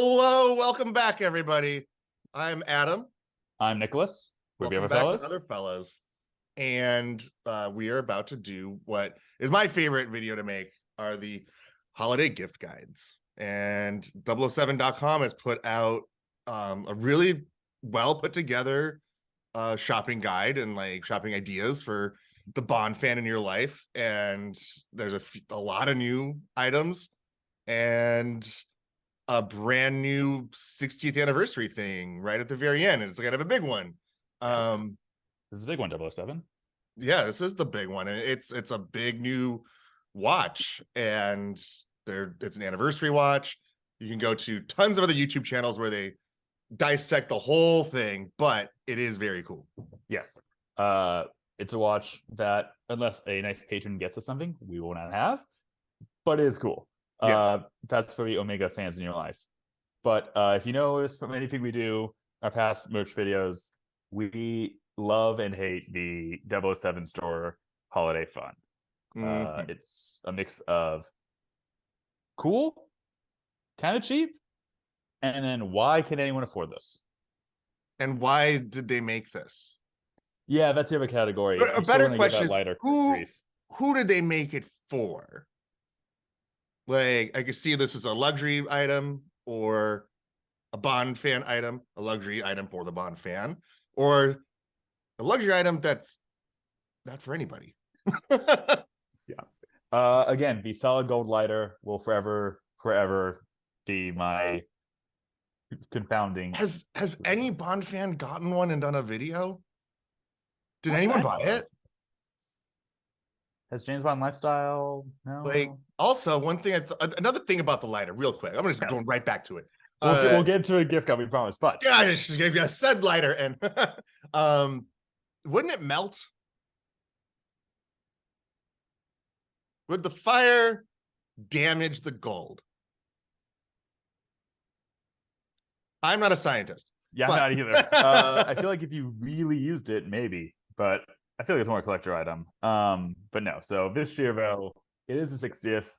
Hello, welcome back, everybody. I'm Adam. I'm Nicholas. Welcome back to Other Fellas. And we are about to do what is my favorite video to make, are the holiday gift guides. And 007.com has put out a really well put together shopping guide and like shopping ideas for the Bond fan in your life. And there's a lot of new items and a brand new 60th anniversary thing right at the very end, and it's kind of a big one. This is a big one, 007. Yeah, this is the big one, and it's a big new watch, and it's an anniversary watch. You can go to tons of other YouTube channels where they dissect the whole thing, but it is very cool. Yes. It's a watch that, unless a nice patron gets us something, we will not have, but it is cool. Yeah. That's for the Omega fans in your life. But if you know us from anything we do, our past merch videos, we love and hate the 007 store holiday fun. It's a mix of cool, kind of cheap, and then why can anyone afford this? And why did they make this? Yeah, that's the other category. A better question is, who did they make it for? Like, I could see this as a luxury item or a Bond fan item, a luxury item for the Bond fan, or a luxury item that's not for anybody. Yeah. Again, the solid gold lighter will forever be my confounding. Has any Bond fan gotten one and done a video? Did anyone buy it? Has James Bond lifestyle? No. Like, also one thing, another thing about the lighter, real quick. I'm just going right back to it. We'll get to a gift card, we promise. But yeah, I just gave you a said lighter, and wouldn't it melt? Would the fire damage the gold? I'm not a scientist. Yeah, I'm not either. I feel like if you really used it, maybe, but I feel like it's more a collector item. But no. So this year, though, it is the 60th,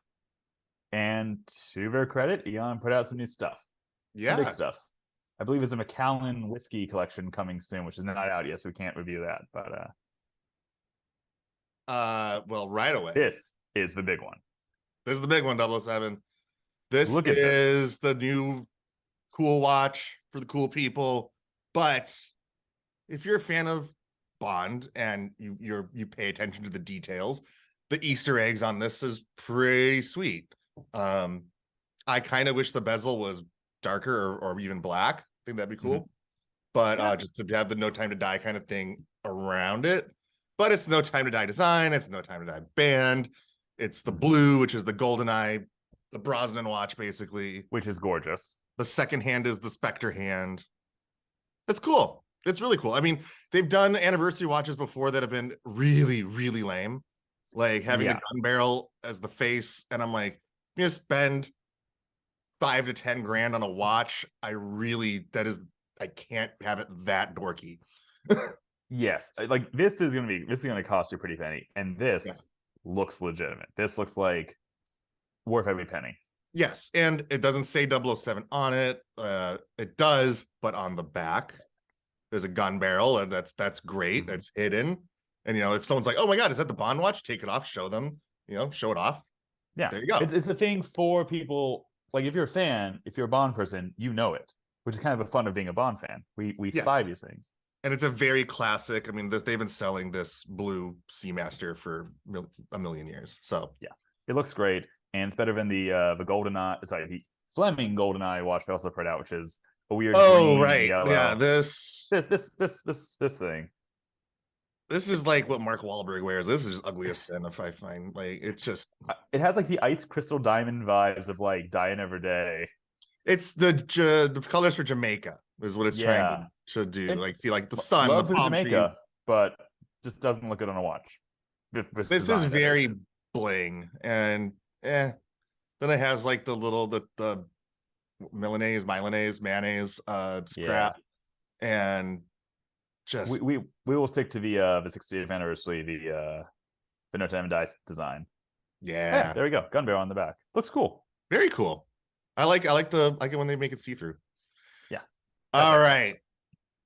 and to their credit, Eon put out some new stuff. Yeah, some big stuff. I believe there's a Macallan whiskey collection coming soon, which is not out yet, so we can't review that. But well, right away. This is the big one. This is the big one, 007. This is the new cool watch for the cool people. But if you're a fan of Bond and you pay attention to the details, the Easter eggs on this is pretty sweet. I kind of wish the bezel was darker or even black. I think that'd be cool. But just to have the No Time to Die kind of thing around it. But it's No Time to Die design, it's No Time to Die band, it's the blue, which is the GoldenEye, the Brosnan watch, basically, which is gorgeous. The second hand is the Spectre hand. That's cool. It's really cool. I mean, they've done anniversary watches before that have been really, really lame. Like having a gun barrel as the face, and I'm like, you know, spend $5 to 10 grand on a watch. I can't have it that dorky. Yes, like this is gonna cost you a pretty penny, and this looks legitimate. This looks like worth every penny. Yes, and it doesn't say 007 on it. It does, but on the back there's a gun barrel, and that's great. That's hidden. And you know, if someone's like, "Oh my god, is that the Bond watch?" Take it off, show them. You know, show it off. Yeah, there you go. It's a thing for people. Like if you're a fan, if you're a Bond person, you know it, which is kind of the fun of being a Bond fan. We spy these things. And it's a very classic. I mean, they've been selling this blue Seamaster for a million years. So yeah, it looks great, and it's better than the GoldenEye. Sorry, the Fleming GoldenEye watch they also put out, which is a weird. Oh right, yellow. Yeah. This thing. This is like what Mark Wahlberg wears. This is just ugly as sin. If I find like it's just. It has like the ice crystal diamond vibes of like Die Another Day. It's the colors for Jamaica is what it's trying to do. Like see, like the sun, love the palm Jamaica, trees. But just doesn't look good on a watch. This is very bling, and then it has like the little the Milanese, mayonnaise scrap, and just we will stick to the 60th anniversary, the No Time to Die design. Yeah, there we go. Gun barrel on the back. Looks cool. Very cool. I like it when they make it see-through. Yeah. All right.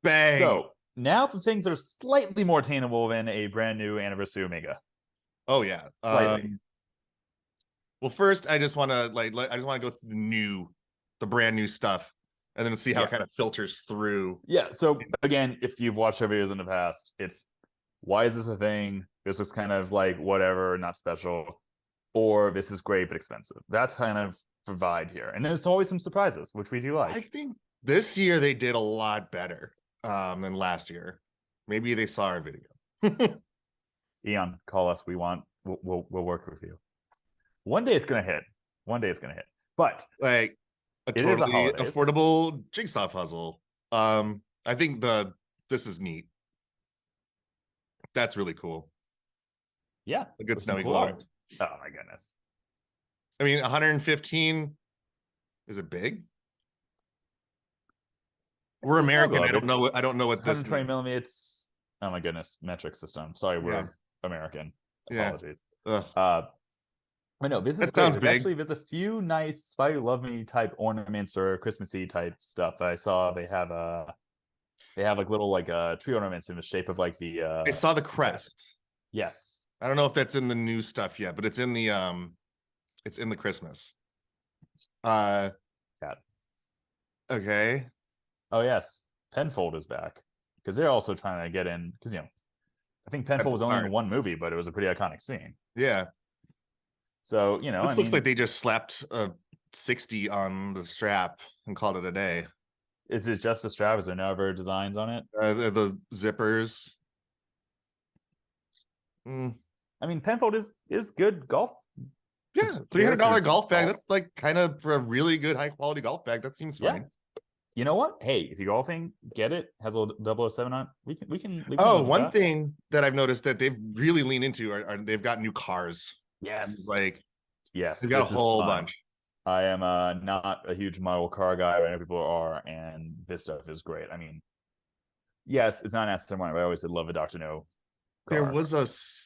Bang. So now for things that are slightly more attainable than a brand new Anniversary Omega. Oh yeah. Slightly. Well, first I just want to go through the brand new stuff, and then see how it kind of filters through. Yeah. So again, if you've watched our videos in the past, it's why is this a thing? This looks kind of like whatever, not special, or this is great but expensive. That's kind of the vibe here, and there's always some surprises, which we do like. I think this year they did a lot better than last year. Maybe they saw our video. Eon, call us. We'll work with you. One day it's gonna hit. But like a it is a totally holidays. affordable jigsaw puzzle. I think this is neat. That's really cool. Yeah, a good snowy cool globe. art. Oh my goodness. I mean, 115. Is it big? We're American. I don't know what this 120 millimeters. Oh my goodness, metric system. Sorry, we're American. Apologies. I know this is great. There's a few nice Spy Who Loved Me type ornaments or Christmassy type stuff. I saw they have like little tree ornaments in the shape of like the I saw the crest. Yes. I don't know if that's in the new stuff yet, but it's in the Christmas. Okay. Oh yes, Penfold is back because they're also trying to get in because I think Penfold was only in one movie, but it was a pretty iconic scene. Yeah. So this looks like they just slapped a 60 on the strap and called it a day. Is it just the strap? Is there no other designs on it? The zippers. I mean, Penfold is good golf. Yeah, $300 golf bag. That's like kind of for a really good high quality golf bag. That seems fine. You know what? Hey, if you're golfing, get it. Has a little 007 on. We can. One thing that I've noticed that they've really leaned into are they've got new cars. Yes. Yes. They've got a whole bunch. I am not a huge model car guy, but I know people are, and this stuff is great. I mean, yes, it's not an Aston Martin, but I always did love a Dr. No car. There was a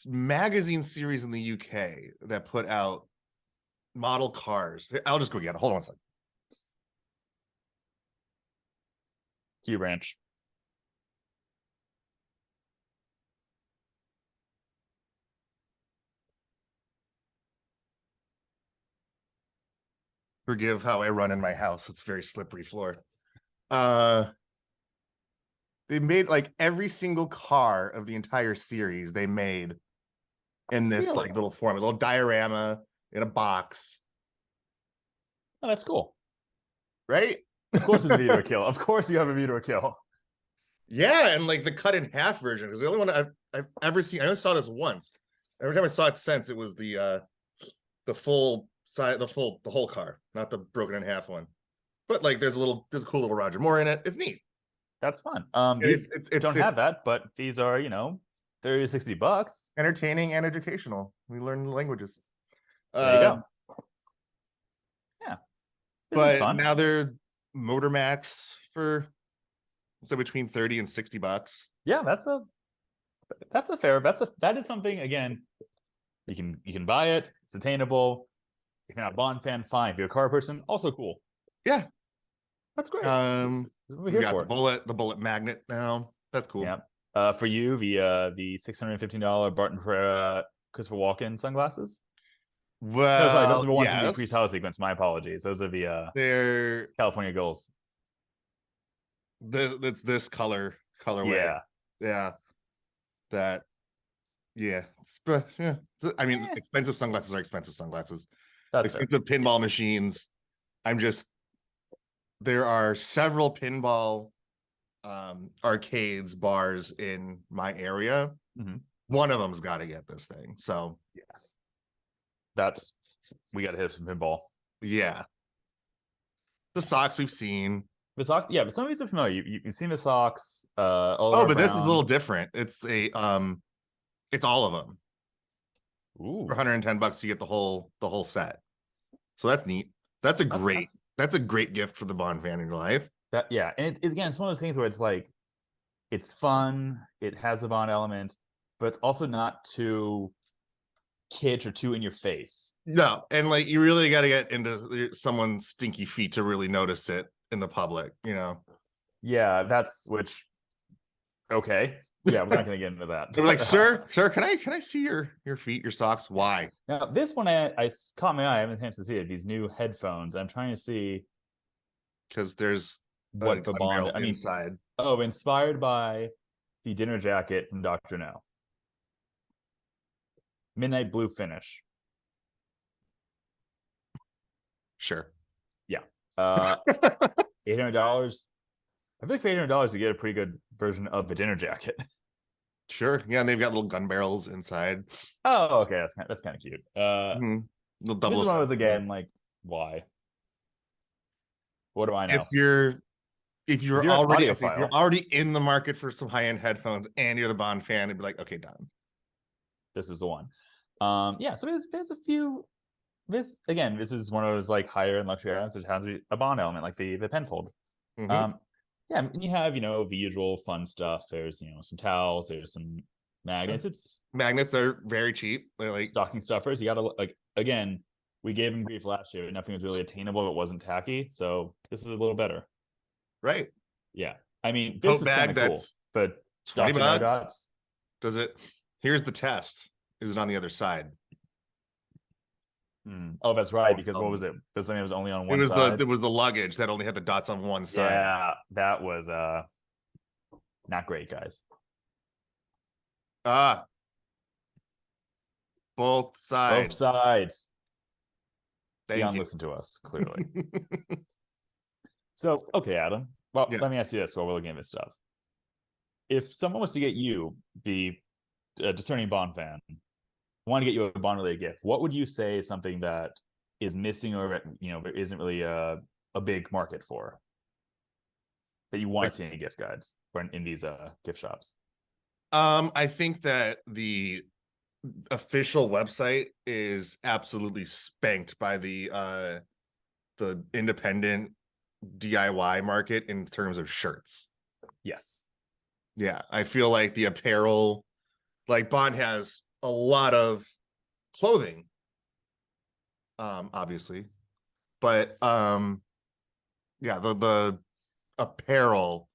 magazine series in the UK that put out model cars. I'll just go get it. Hold on one second. Q Ranch. Forgive how I run in my house. It's very slippery floor. They made like every single car of the entire series they made in this like little form, a little diorama in a box. Oh, that's cool. Right? Of course it's a view to a kill. Of course you have a view to a kill. Yeah, and like the cut in half version, because the only one I've ever seen, I only saw this once. Every time I saw it since, it was the full side, the whole car, not the broken in half one. But like there's a cool little Roger Moore in it. It's neat. That's fun. These don't have that, but these are, $30 to $60. Entertaining and educational. We learn languages. There you go. Yeah. But now they're Motor Max for between $30 and $60. Yeah, that is something, again, you can buy it, it's attainable. If you're not a Bond fan, fine. If you're a car person, also cool. Yeah. That's great. We got the bullet magnet now. That's cool. Yeah. For you, the $615 Barton Ferreira Christopher Walken sunglasses. Well, no, sorry, those are the ones in the pre-title sequence. My apologies. Those are they're California Goals. That's this colorway. Yeah. That. Yeah. I mean, expensive sunglasses are expensive sunglasses. That's expensive pinball machines. There are several pinball arcades, bars in my area. Mm-hmm. One of them's got to get this thing. So yes, we got to hit some pinball. Yeah. The socks we've seen. The socks, yeah, but some of these are familiar. You've seen the socks. But this is a little different. It's it's all of them. Ooh. For $110, you get the whole set. So that's neat. That's a great gift for the Bond fan in your life. And it's one of those things where it's like, it's fun. It has a Bond element, but it's also not too kitsch or too in your face. No, and like you really got to get into someone's stinky feet to really notice it in the public, you know. Yeah, okay. Yeah, we're not gonna get into that. They're like, sir, can I see your feet, your socks? Why? Now this one I caught my eye. I haven't had a chance to see it. These new headphones. I'm trying to see because there's what the Bond. I mean, inside. Oh, inspired by the dinner jacket from Dr. No. Midnight blue finish. Sure. Yeah. $800. I feel like for $800 you get a pretty good version of the dinner jacket. Sure. Yeah, and they've got little gun barrels inside. Oh, okay. That's kind of cute. The this one was again like, why? What do I know? If you're already in the market for some high-end headphones and you're the Bond fan, it'd be like, okay, done. This is the one. Yeah, so there's a few. This is one of those like higher end luxury items that has a Bond element, like the penfold. Yeah, and you have the usual fun stuff. There's some towels, there's some magnets. Magnets are very cheap. They're like stocking stuffers. You gotta again. We gave him grief last year. Nothing was really attainable. It wasn't tacky. So this is a little better. Right. Yeah. I mean, this is kind of cool. But $20. Does it? Here's the test. Is it on the other side? Oh, that's right. Because what was it? Because it was only on one side. It was the luggage that only had the dots on one side. Yeah, that was not great, guys. Both sides. Both sides. Dion, listen to us, clearly. So, okay, Adam. Well, let me ask you this while we're looking at this stuff. If someone was to get you, be a discerning Bond fan, want to get you a Bond-related gift, what would you say is something that is missing or there isn't really a big market for that you want to see in gift guides or in these gift shops? I think that the official website is absolutely spanked by the independent DIY market in terms of shirts. Yes. Yeah, I feel like the apparel, like Bond has a lot of clothing, obviously, but yeah, the apparel,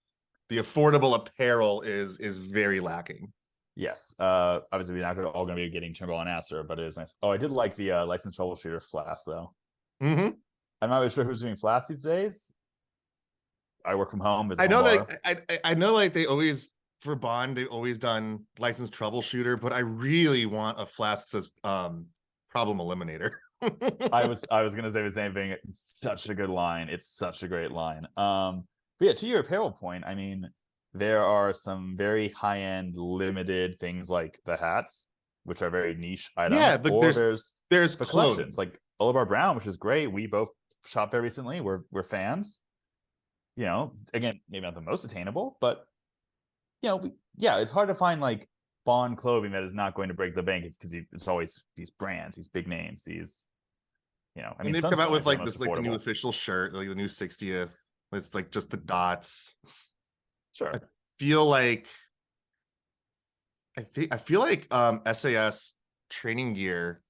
the affordable apparel is very lacking. Yes. Obviously we're not all going to be getting Timberland Acer, but it is nice. Oh, I did like the licensed troubleshooter flask though. I'm not really sure who's doing flasks these days. I work from home. I know that I know like they always for Bond they've always done licensed troubleshooter, but I really want a flask that says problem eliminator. I was gonna say the same thing. It's such a good line. It's such a great line. But yeah, to your apparel point, I mean, there are some very high-end limited things like the hats, which are very niche items. Yeah, there's the collections like Oliver Brown, which is great. We both shopped there recently. We're fans. Again, maybe not the most attainable, but it's hard to find like Bond clothing that is not going to break the bank because it's always these brands, these big names, these. I mean, they've come out with like this like the new official shirt, like the new 60th. It's like just the dots. Sure. I feel like SAS Training Gear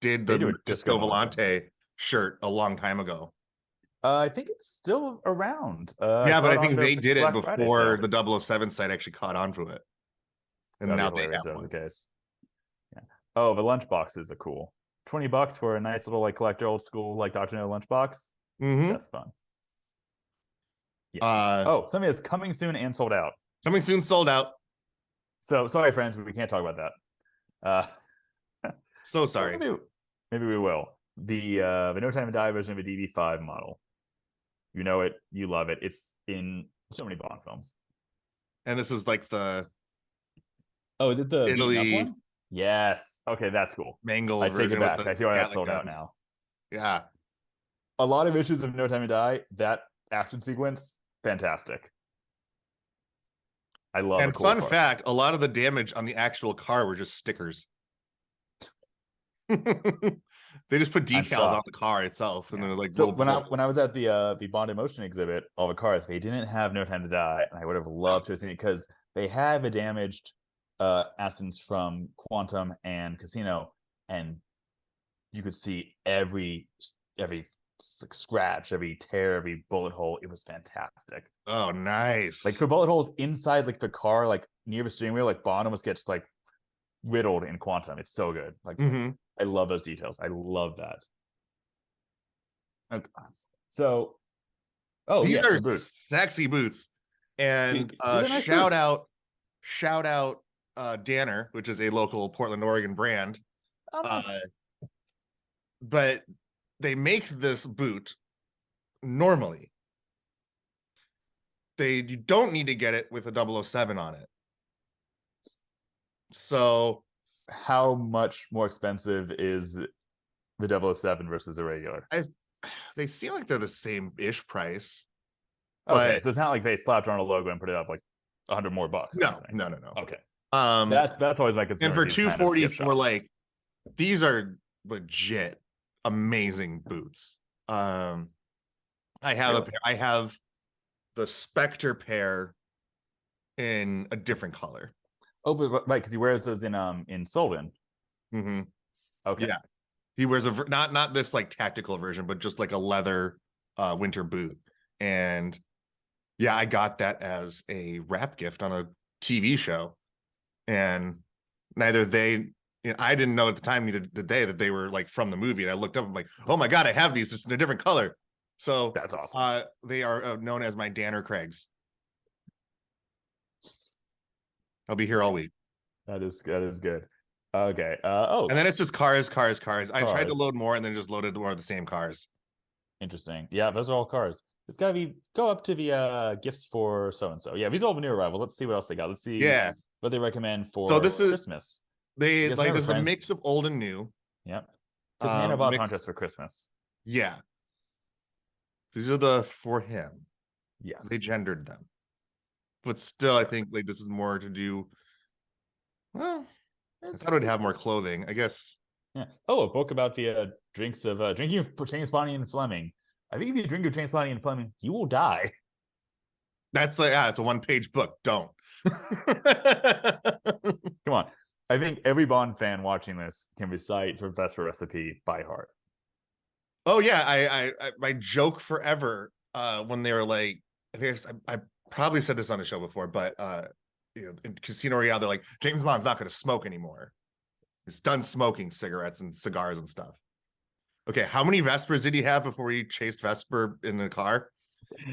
did the Disco Volante shirt a long time ago. I think it's still around. Yeah, but I think they did it before the 007 site actually caught on to it. And now they have one. The case. Yeah. Oh, the lunch boxes are cool. $20 for a nice little like collector old school like Dr. No lunchbox. That's fun. Yeah. Something that's coming soon and sold out. Coming soon, sold out. So sorry, friends, we can't talk about that. So sorry. Maybe we will. The No Time to Die version of a DB5 model. You know it, you love it. It's in so many Bond films. And this is like the is it the Italy one? Yes. Okay, that's cool. Mangle. I take it back. I see why that's sold out now. Yeah. A lot of issues of No Time to Die. That action sequence, fantastic. I love it. And fun fact, a lot of the damage on the actual car were just stickers. They just put decals on the car itself, and they're like. So when I was at the Bond Emotion exhibit, all the cars, they didn't have No Time to Die, and I would have loved to have seen it because they have a damaged Astons from Quantum and Casino, and you could see every scratch, every tear, every bullet hole. It was fantastic. Oh, nice. Like for bullet holes inside like the car, like near the steering wheel, like Bond almost gets like riddled in Quantum. It's so good. Like I love those details. I love that. Okay. So, these are boots. Sexy boots. And nice shout boots. out Danner, which is a local Portland, Oregon brand. Oh, nice. But they make this boot normally. You don't need to get it with a 007 on it. So how much more expensive is the 007 versus the regular? They seem like they're the same-ish price. Okay, but so it's not like they slapped on a logo and put it up like $100 more bucks. No. Okay. That's always my concern. And for $240 for like, these are legit amazing boots. I have the Spectre pair in a different color. Oh, but right, because he wears those in Solvin. Okay. Yeah, he wears not this like tactical version, but just like a leather winter boot. And yeah, I got that as a wrap gift on a TV show, and neither they. I didn't know at the time, neither did they, that they were like from the movie. And I looked up, I'm like, oh my god, I have these. It's in a different color. So that's awesome. They are known as my Danner Craigs. I'll be here all week. That is good. Okay. And then it's just cars. I tried to load more and then just loaded more of the same cars. Interesting. Yeah, those are all cars. It's gotta be go up to the gifts for so and so. Yeah, these are all new arrivals. Let's see what else they got. Let's see. Yeah, what they recommend for this is Christmas. There's a mix of old and new. Yep. Because Nana bought Huntress for Christmas. Yeah. These are for him. Yes. They gendered them. But still, I think like this is more to do. Well, I thought it would have more clothing, I guess. Yeah. Oh, a book about the drinks of drinking of James Bonnie and Fleming. I think if you drink of James Bonnie and Fleming, you will die. That's like, it's a 1-page book. Don't. Come on. I think every Bond fan watching this can recite the Vesper recipe by heart. Oh yeah, I my joke forever when they were like, I probably said this on the show before, but in Casino Royale, they're like, James Bond's not going to smoke anymore. He's done smoking cigarettes and cigars and stuff. Okay, how many Vespers did he have before he chased Vesper in the car?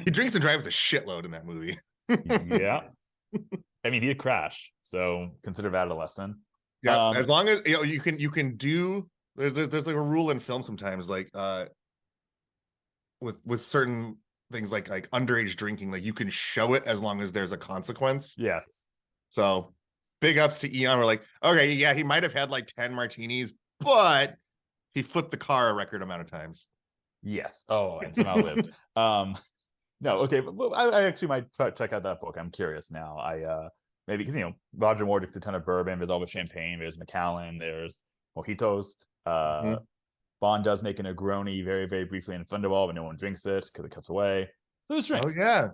He drinks and drives a shitload in that movie. Yeah. I mean, he'd crash, so consider that a lesson. Yeah, as long as you can do. There's like a rule in film sometimes, like with certain things like underage drinking, like you can show it as long as there's a consequence. Yes. So big ups to Eon. We're like, okay, yeah, he might have had like 10 martinis, but he flipped the car a record amount of times. Yes. Oh, and somehow lived. No, okay, but I actually might check out that book. I'm curious now. Maybe because Roger Moore drinks a ton of bourbon. There's always champagne. There's Macallan. There's mojitos. Bond does make a Negroni very, very briefly in Thunderball, but no one drinks it because it cuts away. So there's drinks. Oh yeah.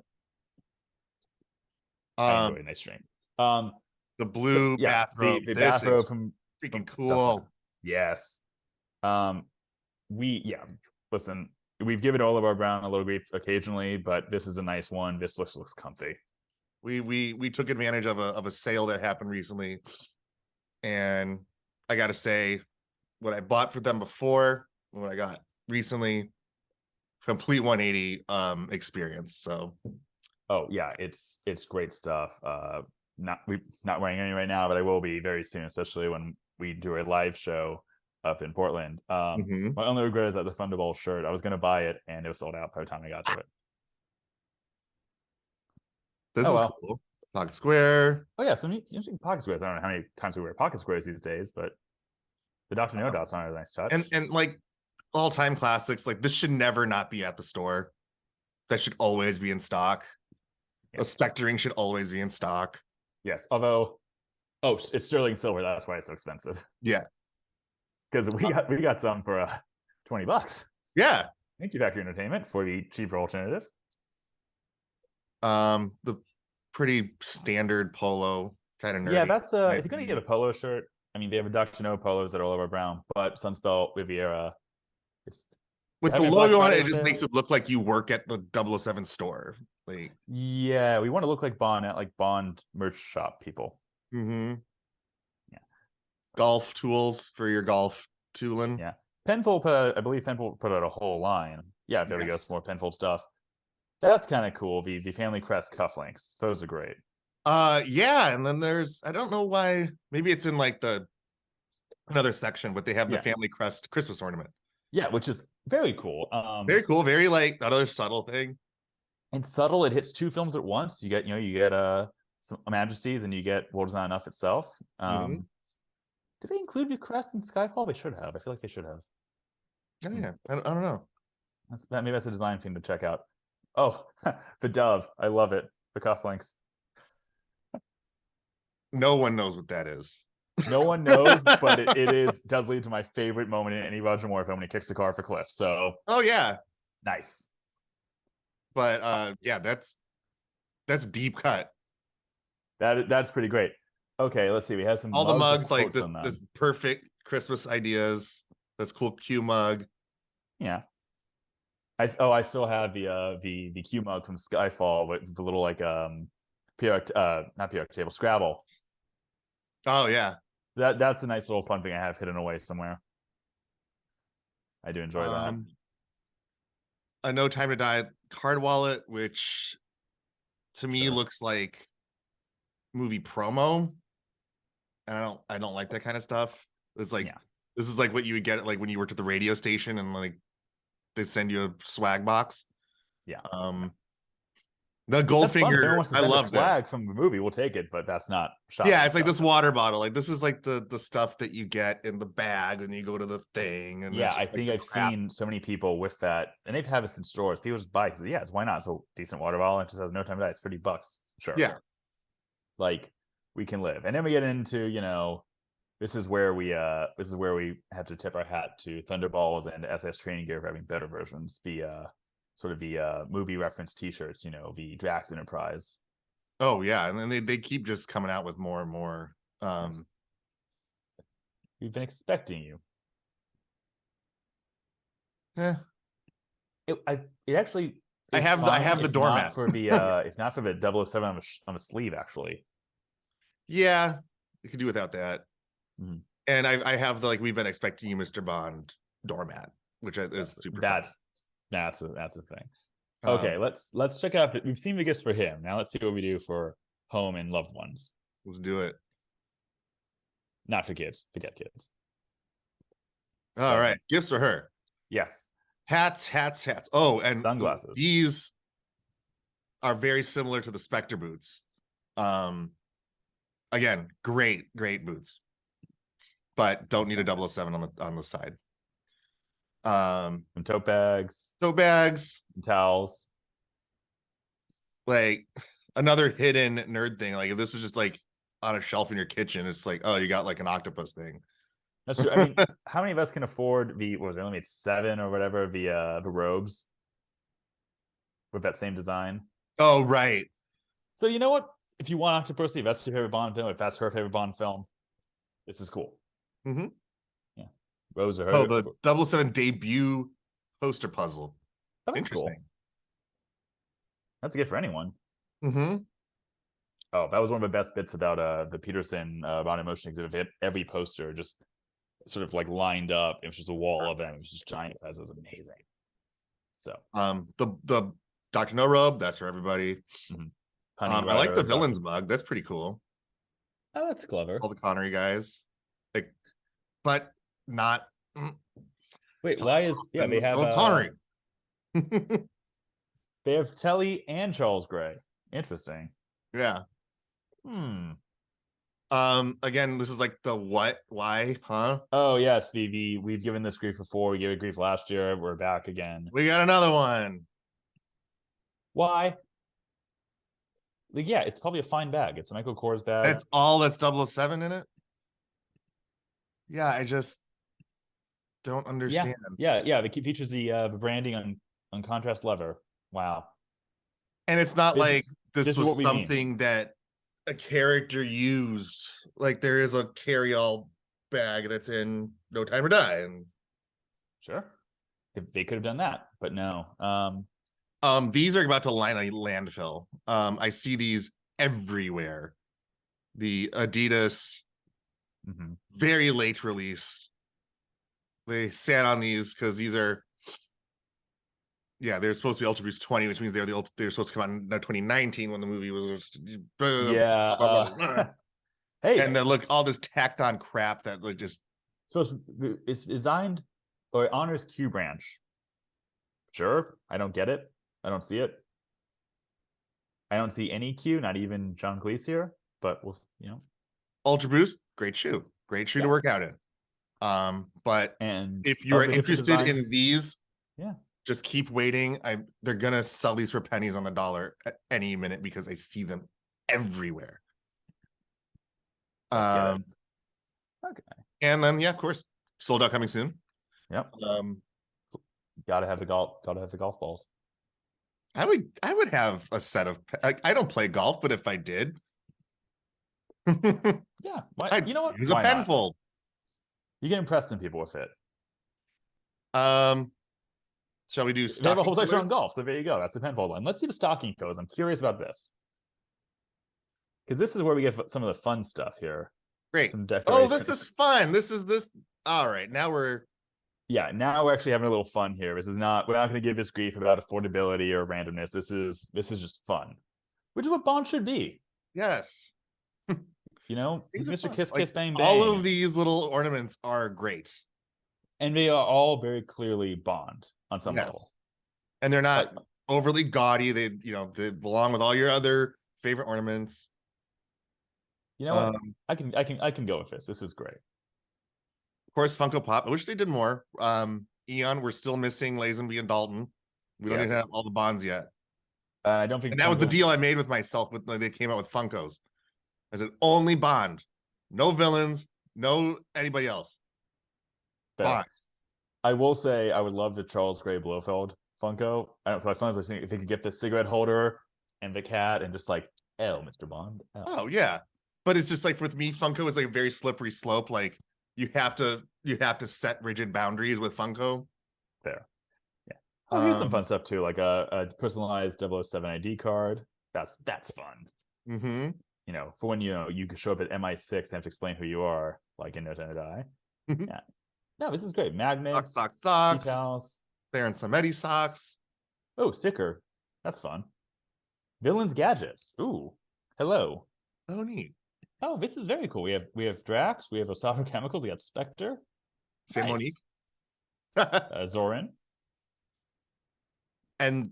I enjoy a nice drink. The blue bathrobe. The bathrobe from freaking cool. Yes. Listen, we've given all of our brown a little grief occasionally, but this is a nice one. This looks comfy. We took advantage of a sale that happened recently, and I gotta say, what I bought for them before, what I got recently, complete 180 experience. So oh yeah, it's great stuff. Not wearing any right now, but I will be very soon, especially when we do a live show up in Portland. My only regret is that the Thunderball shirt, I was gonna buy it and it was sold out by the time I got to it. This is cool. Pocket square. Oh yeah, some interesting pocket squares. I don't know how many times we wear pocket squares these days, but the Dr. No Dots are a nice touch. And like all-time classics, like this should never not be at the store. That should always be in stock. Yes. A Spectre ring should always be in stock. Yes, although, it's sterling silver. That's why it's so expensive. Yeah, because we got some for $20. Yeah, thank you, Factory Entertainment, for the cheaper alternative. The pretty standard polo kind of nerdy. Yeah, that's if you're gonna get a polo shirt, I mean they have a Dr. No polos that are all over brown, but Sunspell Riviera is with the having a Black logo on it, Friday it just sale. makes it look like you work at the 007 store. Like, Yeah, we want to look like Bond at like Bond merch shop people. yeah, Yeah. golf tools for your golf tooling. Yeah. Penfold put out, I believe Penfold put out a whole line. Yeah, there we go, Yes. some more Penfold stuff. That's kind of cool. The Family Crest cufflinks. Those are great. Yeah, and then there's, I don't know why, maybe it's in like the another section, but they have the Family Crest Christmas ornament. Yeah, which is very cool. Very cool, very like another subtle thing. And subtle, it hits 2 films at once. You get some Majesties and you get World Is Not Enough itself. Did they include the crest in Skyfall? They should have. I feel like they should have. Oh yeah, I don't know. Maybe that's a design thing to check out. Oh, the dove. I love it. The cufflinks. No one knows what that is. No one knows, but it does lead to my favorite moment in any Roger Moore film when he kicks the car off a cliff. So, oh yeah, nice. But yeah, that's deep cut. That's pretty great. Okay, let's see. We have some all the mugs like this perfect Christmas ideas. This cool Q mug. Yeah. I still have the Q mug from Skyfall with the little like not PR table, Scrabble. Oh yeah. That's a nice little fun thing I have hidden away somewhere. I do enjoy that. A No Time to Die card wallet, which to me looks like movie promo. And I don't like that kind of stuff. It's like this is like what you would get like when you worked at the radio station and like they send you a swag box. Yeah. The Goldfinger, I love swag from the movie. We'll take it, but that's not shopping. Yeah, it's like this water bottle. Like this is like the stuff that you get in the bag when you go to the thing. And yeah, I think I've seen so many people with that, and they've had this in stores. People just buy. Yeah, why not? It's a decent water bottle. It just has No Time to Die. It's $30. Sure. Yeah. Like we can live, and then we get into this is where we have to tip our hat to Thunderballs and SS Training Gear for having better versions. The sort of the movie reference T-shirts, the Drax Enterprise. Oh yeah, and then they keep just coming out with more and more. We've been expecting you. Yeah. It actually. I have the doormat for the if not for the 007 on a sleeve actually. Yeah, you could do without that. Mm-hmm. And I have the we've been expecting you, Mr. Bond doormat, which is super. That's a thing. Okay, let's check out. We've seen the gifts for him. Now let's see what we do for home and loved ones. Let's do it. Not for kids. Forget kids. All right, gifts for her. Yes. Hats. Oh, and sunglasses. These are very similar to the Spectre boots. Again, great boots, but don't need a 007 on the side. Some tote bags, and towels. Like another hidden nerd thing. Like if this was just like on a shelf in your kitchen, it's like, oh, you got like an octopus thing. That's true. I mean, how many of us can afford only made 7 or whatever the robes with that same design? Oh, right. So you know what? If you want Octopus, if that's your favorite Bond film, if that's her favorite Bond film, this is cool. Mm-hmm. Yeah. Rose or her. Oh, the 007 debut poster puzzle. Oh, that's cool. That's a gift for anyone. Mm-hmm. Oh, that was one of the best bits about the Peterson Bond in Motion exhibit. Every poster just sort of like lined up. It was just a wall of them. It was just giant size. It was amazing. So the Dr. No robe, that's for everybody. Mm-hmm. I like the villains mug. That's pretty cool. Oh, that's clever. All the Connery guys, but not. Wait, why is they have Connery? They have Telly and Charles Gray. Interesting. Yeah. Again, this is like the what, why, huh? Oh yes, we've given this grief before. We gave it grief last year. We're back again. We got another one. Why? Like, yeah, it's probably a fine bag. It's a Michael Kors bag. That's all that's 007 in it? Yeah, I just don't understand. Yeah. It features the branding on contrast leather. Wow. And it's not this was something that a character used. Like there is a carry-all bag that's in No Time to Die, and Sure. They could have done that, but no. these are about to line a landfill. I see these everywhere. The Adidas very late release. They sat on these because these are, yeah, they're supposed to be Ultra Boost 20, which means they're supposed to come out in 2019 when the movie was. Yeah. Hey, and then look, all this tacked on crap that like just supposed to, it's designed or honors Q Branch. Sure, I don't get it. I don't see it. I don't see any Q, not even John Cleese here. But we'll, Ultra Boost, great shoe to work out in. But and if you're interested in these, yeah, just keep waiting. They're gonna sell these for pennies on the dollar at any minute because I see them everywhere. Okay. And then of course, sold out coming soon. Yep. Gotta have the golf balls. I would have a set of. I don't play golf, but if I did, yeah, you know what? Use a penfold. You can impress some people with it. Shall we do? They have a whole section on golf, so there you go. That's the penfold line. Let's see the stocking toes. I'm curious about this because this is where we get some of the fun stuff here. Great. Some decorations. Oh, this is fun. This. All right, now we're. Yeah, now we're actually having a little fun here. We're not going to give this grief about affordability or randomness. This is just fun, which is what Bond should be. Yes. He's Mr. Kiss Kiss Bang Bang. All of these little ornaments are great, and they are all very clearly Bond on some level. And they're not overly gaudy. They belong with all your other favorite ornaments. You know what? I can go with this. This is great. Of course, Funko Pop. I wish they did more. Eon, we're still missing Lazenby and Dalton. We don't even have all the Bonds yet. I don't think. And that was the deal I made with myself when they came out with Funkos. I said only Bond, no villains, no anybody else. Bond. I will say I would love the Charles Gray Blofeld Funko. I don't know if I was if they could get the cigarette holder and the cat and just like, Mr. Bond. Oh yeah, but it's just like with me, Funko is like a very slippery slope. Like you have to set rigid boundaries with Funko. Fair. Yeah. Oh, here's some fun stuff too, like a personalized 007 ID card. That's fun. Mm-hmm. For when you can show up at MI6 and have to explain who you are, like in No Time to Die. Yeah. No, this is great. Magnets, socks, details. Baron Samedi socks. Oh, sticker. That's fun. Villains gadgets. Ooh, hello. Oh, neat. Oh, this is very cool. We have Drax. We have Osato Chemicals. We got Spectre. Sam Monique. Zorin. And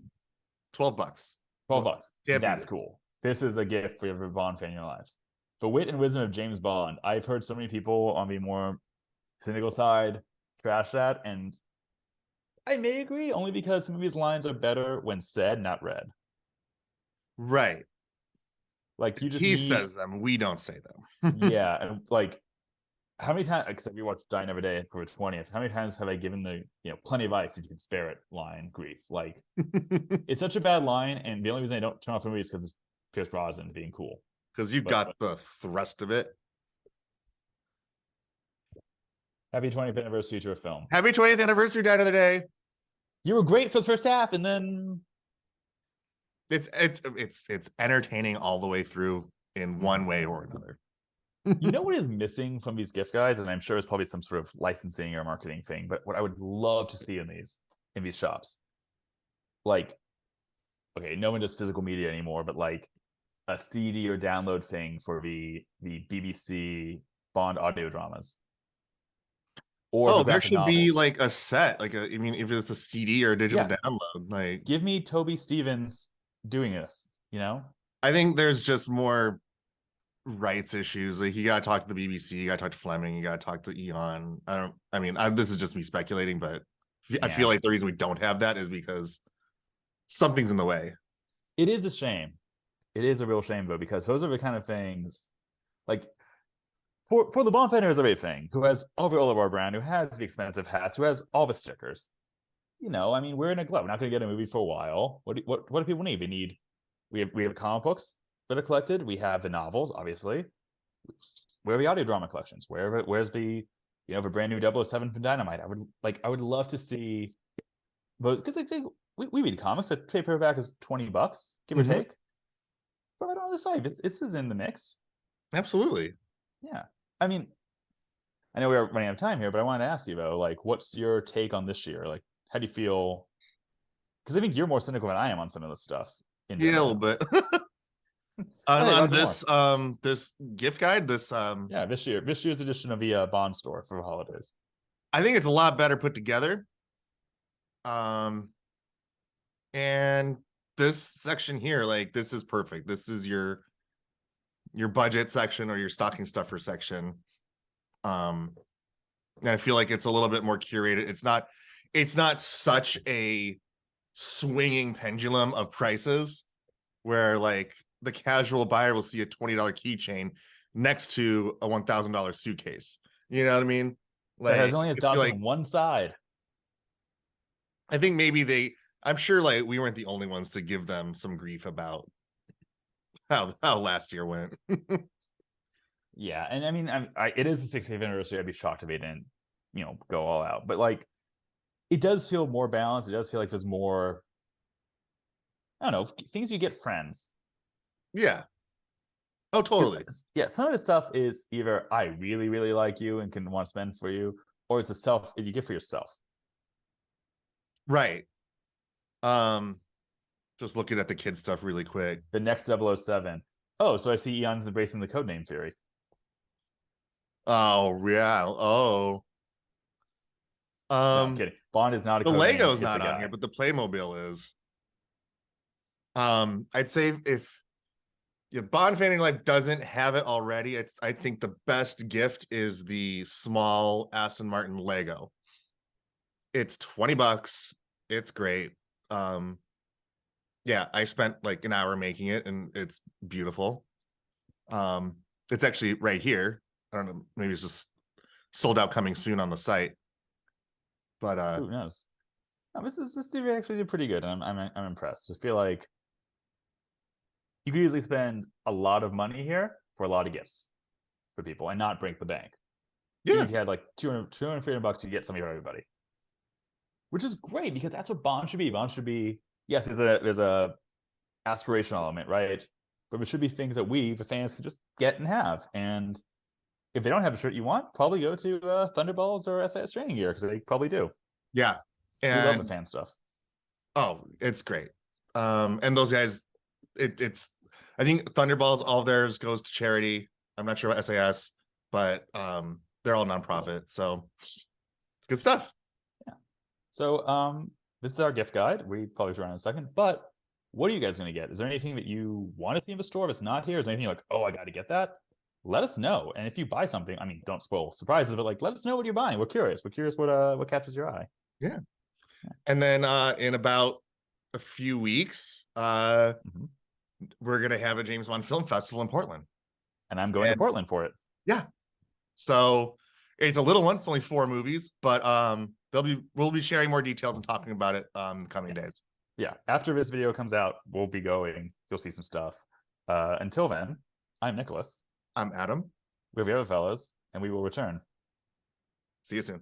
$12. $12. That's cool. This is a gift for every Bond fan in your life. The wit and wisdom of James Bond. I've heard so many people on the more cynical side trash that, and I may agree only because some of these lines are better when said, not read. Right. Like he says them, we don't say them. Yeah, and like how many times? Except we watched Die Another Day for 20th. How many times have I given the plenty of ice if you can spare it line grief? Like it's such a bad line, and the only reason I don't turn off the movie is because it's Pierce Brosnan being cool. Because you got the thrust of it. Happy 20th anniversary to a film. Happy 20th anniversary, Die Another Day. You were great for the first half, and then it's entertaining all the way through in one way or another. You know what is missing from these gift guides, and I'm sure it's probably some sort of licensing or marketing thing, but what I would love to see in these shops, like, okay, no one does physical media anymore, but like a CD or download thing for the BBC Bond audio dramas. Or there should be like a set, like if it's a CD or a digital download, like give me Toby Stevens doing this. I think there's just more rights issues. Like you gotta talk to the BBC, you gotta talk to Fleming, you gotta talk to Eon. This is just me speculating, but I feel like the reason we don't have that is because something's in the way. It is a shame. It is a real shame though, because those are the kind of things like for the Bond fan is everything, who has all of our brand, who has the expensive hats, who has all the stickers. We're in a glut. We're not going to get a movie for a while. What do people need? We have comic books. that are collected. We have the novels, obviously. Where are the audio drama collections? Where's the the brand new 007 from Dynamite? I would love to see, but because I think we read comics. A trade paperback is $20, give or take. But right on the side, this is in the mix. Absolutely. Yeah, I mean, I know we're running out of time here, but I wanted to ask you though, like, what's your take on this year? Like, how do you feel? Because I think you're more cynical than I am on some of this stuff. Yeah, a little bit. On this gift guide, this year's edition of the Bond store for holidays. I think it's a lot better put together. And this section here, like, this is perfect. This is your budget section or your stocking stuffer section. And I feel like it's a little bit more curated. It's not such a swinging pendulum of prices where like the casual buyer will see a $20 keychain next to a $1,000 suitcase. You know what I mean? Like, it only has dots on one side. I think maybe I'm sure like we weren't the only ones to give them some grief about how last year went. Yeah, and I mean, it is the 60th anniversary. I'd be shocked if they didn't, go all out. But like, it does feel more balanced. It does feel like there's more, I don't know, things you get friends. Yeah. Oh, totally. Yeah, some of the stuff is either I really, really like you and can want to spend for you, or it's you get for yourself. Right. Just looking at the kid stuff really quick. The next 007. Oh, so I see Eon's embracing the codename theory. Oh, yeah. Oh. No, I'm kidding. Bond is not a the codename. Lego's not on here, but the Playmobil is. I'd say if Bond Fan in Your Life doesn't have it already, I think the best gift is the small Aston Martin Lego. It's $20. It's great. Yeah, I spent like an hour making it and it's beautiful. It's actually right here. I don't know, maybe it's just sold out, coming soon on the site. But who knows? No, this TV actually did pretty good. I'm impressed. I feel like you could easily spend a lot of money here for a lot of gifts for people and not break the bank. Yeah, even if you had like $250 to get something for everybody, which is great because that's what Bond should be. Bond should be, yes, there's a aspirational element, right? But it should be things that we, the fans, can just get and have. And if they don't have a shirt you want, probably go to Thunderballs or SAS Training Gear because they probably do. Yeah, and we love the fan stuff. Oh, it's great. And those guys, it's I think Thunderballs, all of theirs goes to charity. I'm not sure about SAS, but they're all nonprofit, so it's good stuff. Yeah. So this is our gift guide. We probably should run in a second, but what are you guys going to get? Is there anything that you want to see in the store that's not here? Is there anything like, oh, I got to get that? Let us know. And if you buy something, I mean, don't spoil surprises, but like, let us know what you're buying. We're curious. We're curious what catches your eye. Yeah. And then in about a few weeks, we're gonna have a James Bond Film Festival in Portland, and I'm going to Portland for it. Yeah. So it's a little one. It's only 4 movies, but we'll be sharing more details and talking about it in the coming days. Yeah. After this video comes out, we'll be going. You'll see some stuff. Until then, I'm Nicholas. I'm Adam. We're the other fellows, and we will return. See you soon.